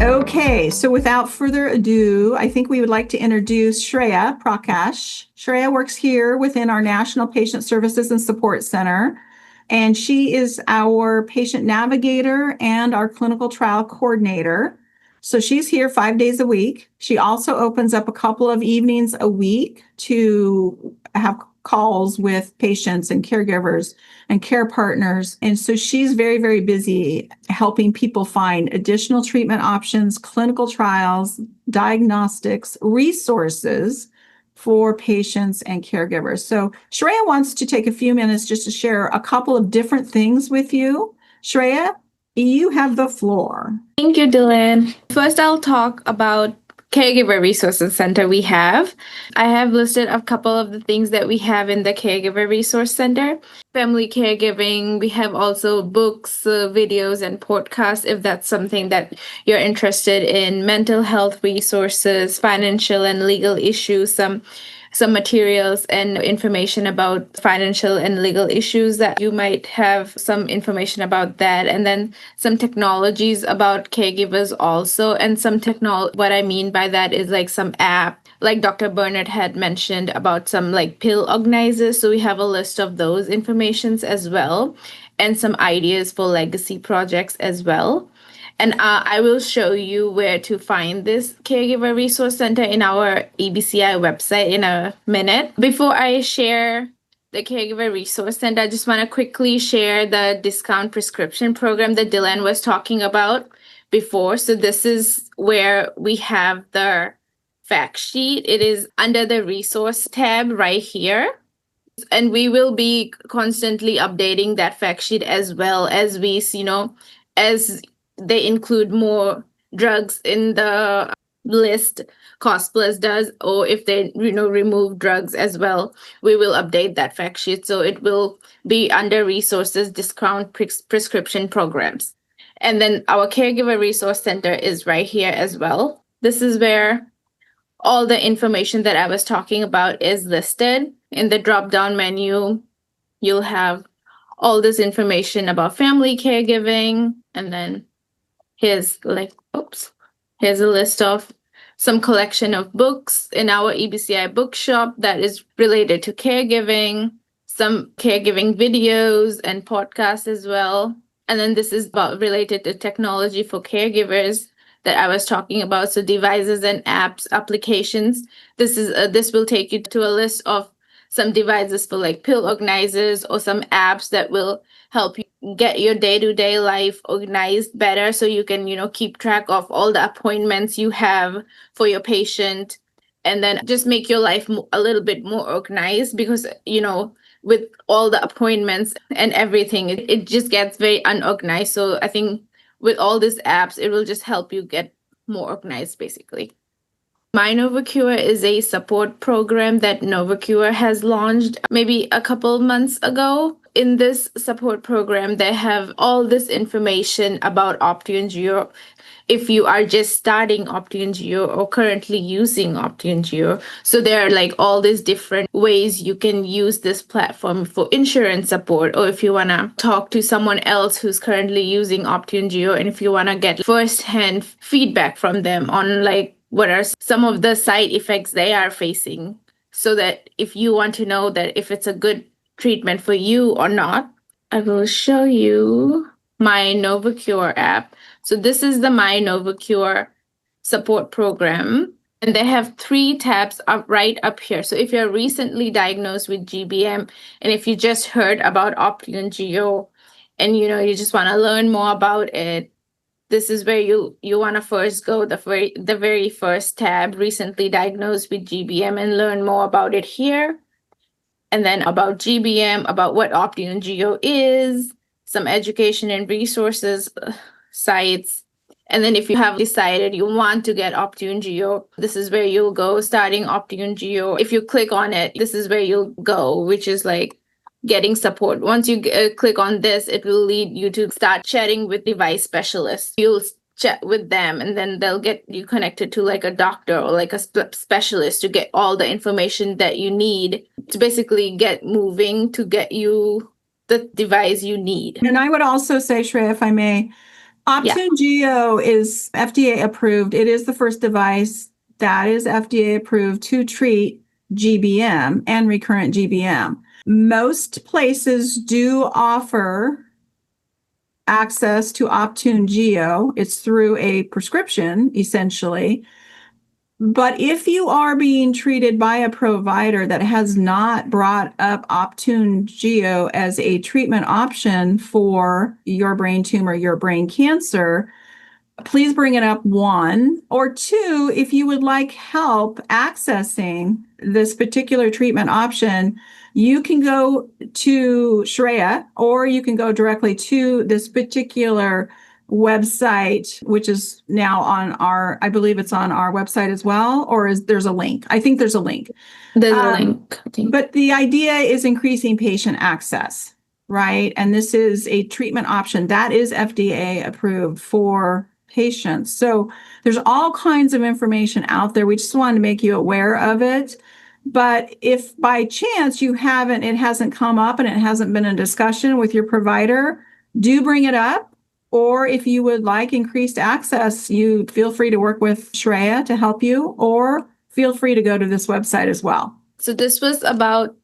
Okay, so without further ado, I think we would like to introduce Shreya Prakash. Shreya works here within our National Patient Services and Support Center, and she is our patient navigator and our clinical trial coordinator. So she's here 5 days a week. She also opens up a couple of evenings a week to have calls with patients and caregivers and care partners. And so she's very, very busy helping people find additional treatment options, clinical trials, diagnostics, resources for patients and caregivers. So Shreya wants to take a few minutes just to share a couple of different things with you. Shreya, you have the floor. Thank you, Dylan. First, I'll talk about Caregiver Resources Center we have. I have listed a couple of the things that we have in the Caregiver Resource Center. Family caregiving, we have also books, videos, and podcasts if that's something that you're interested in, mental health resources, financial and legal issues, some materials and information about financial and legal issues that you might have some information about that. And then some technologies about caregivers also. And some what I mean by that is like some app, like Dr. Bernard had mentioned about some like pill organizers. So we have a list of those informations as well, and some ideas for legacy projects as well. And I will show you where to find this Caregiver Resource Center in our EBCI website in a minute. Before I share the Caregiver Resource Center, I just want to quickly share the discount prescription program that Dylan was talking about before. So this is where we have the fact sheet. It is under the resource tab right here. And we will be constantly updating that fact sheet as well as we, as they include more drugs in the list, Cost Plus does, or if they remove drugs as well, we will update that fact sheet. So it will be under resources, discount prescription programs. And then our Caregiver Resource Center is right here as well. This is where all the information that I was talking about is listed. In the drop-down menu, you'll have all this information about family caregiving, and then here's a list of some collection of books in our EBCI bookshop that is related to caregiving, some caregiving videos and podcasts as well. And then this is about related to technology for caregivers that I was talking about. So devices and apps, applications. This will take you to a list of some devices for like pill organizers or some apps that will help you get your day-to-day life organized better, so you can keep track of all the appointments you have for your patient, and then just make your life a little bit more organized, because with all the appointments and everything, it just gets very unorganized. So I think with all these apps, it will just help you get more organized basically. My NovaCure is a support program that NovaCure has launched maybe a couple months ago. In this support program, they have all this information about Optune Geo. If you are just starting Optune Geo or currently using Optune Geo. So there are like all these different ways you can use this platform for insurance support, or if you want to talk to someone else who's currently using Optune Geo, and if you want to get first-hand feedback from them on like what are some of the side effects they are facing, so that if you want to know that if it's a good treatment for you or not. I will show you my NovaCure app. So this is the My NovaCure support program, and they have 3 tabs right up here. So if you're recently diagnosed with GBM, and if you just heard about Optune Geo, and you just want to learn more about it, this is where you want to first go, the very first tab, recently diagnosed with GBM, and learn more about it here. And then about GBM, about what Optune Geo is, some education and resources sites. And then if you have decided you want to get Optune Geo, this is where you'll go, starting Optune Geo. If you click on it, this is where you'll go, which is like getting support. Once you click on this, it will lead you to start chatting with device specialists. You'll chat with them, and then they'll get you connected to like a doctor or like a specialist to get all the information that you need to basically get moving to get you the device you need. And I would also say, Shreya, if I may, Optune Geo is FDA approved. It is the first device that is FDA approved to treat GBM and recurrent GBM. Most places do offer access to Optune Geo. It's through a prescription, essentially. But if you are being treated by a provider that has not brought up Optune Geo as a treatment option for your brain tumor, your brain cancer, please bring it up, one. Or two, if you would like help accessing this particular treatment option, you can go to Shreya, or you can go directly to this particular website, which is now on I believe it's on our website as well, or there's a link? I think there's a link. There's a link. But the idea is increasing patient access, right? And this is a treatment option that is FDA approved for patients. So there's all kinds of information out there. We just wanted to make you aware of it. But if by chance it hasn't come up and it hasn't been a discussion with your provider, do bring it up. Or if you would like increased access, you feel free to work with Shreya to help you, or feel free to go to this website as well. So this was about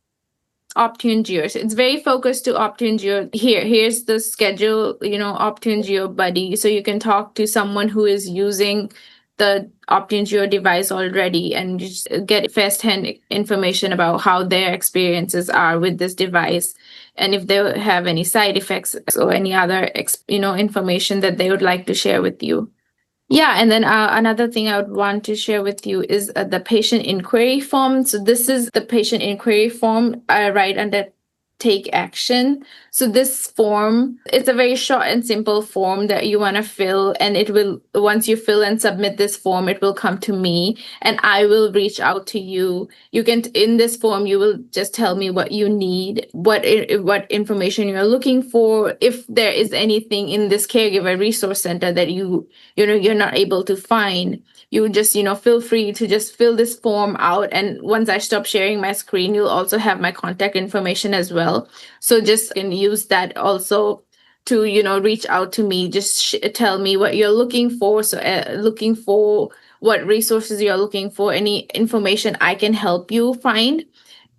Optune Geo. So it's very focused to Optune Geo. Here's the schedule, Optune Geo buddy. So you can talk to someone who is using the Optune Geo device already and just get first-hand information about how their experiences are with this device, and if they have any side effects or any other information that they would like to share with you. Yeah, and then another thing I would want to share with you is the patient inquiry form. So this is the patient inquiry form right under Take Action. So this form, it's a very short and simple form that you want to fill, and it will, once you fill and submit this form, it will come to me and I will reach out to you. You can, in this form, you will just tell me what you need, what information you're looking for, if there is anything in this caregiver resource center that you're not able to find. You just, feel free to just fill this form out. And once I stop sharing my screen, you'll also have my contact information as well. So just can use that also to, reach out to me. Just tell me what you're looking for. So looking for what resources you're looking for, any information I can help you find.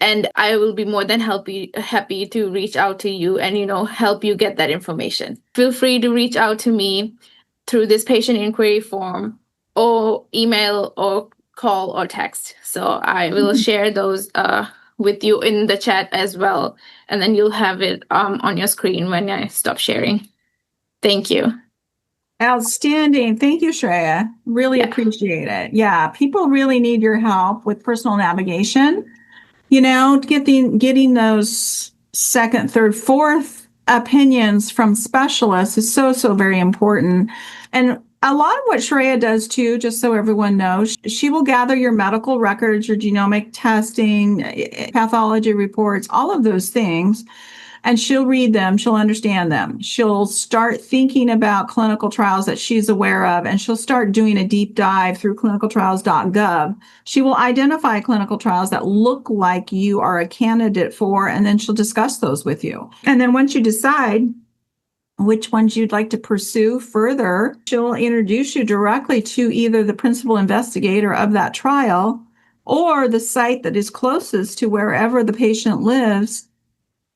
And I will be more than happy to reach out to you and, help you get that information. Feel free to reach out to me through this patient inquiry form, or email, or call, or text. So I will share those with you in the chat as well. And then you'll have it on your screen when I stop sharing. Thank you. Outstanding. Thank you, Shreya. Really appreciate it. Yeah, people really need your help with personal navigation. Getting those second, third, fourth opinions from specialists is so very important. And a lot of what Shreya does too, just so everyone knows, she will gather your medical records, your genomic testing, pathology reports, all of those things, and she'll read them, she'll understand them. She'll start thinking about clinical trials that she's aware of, and she'll start doing a deep dive through clinicaltrials.gov. She will identify clinical trials that look like you are a candidate for, and then she'll discuss those with you. And then once you decide which ones you'd like to pursue further, she'll introduce you directly to either the principal investigator of that trial or the site that is closest to wherever the patient lives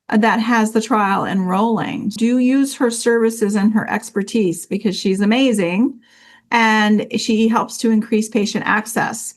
that has the trial enrolling. Do use her services and her expertise, because she's amazing and she helps to increase patient access.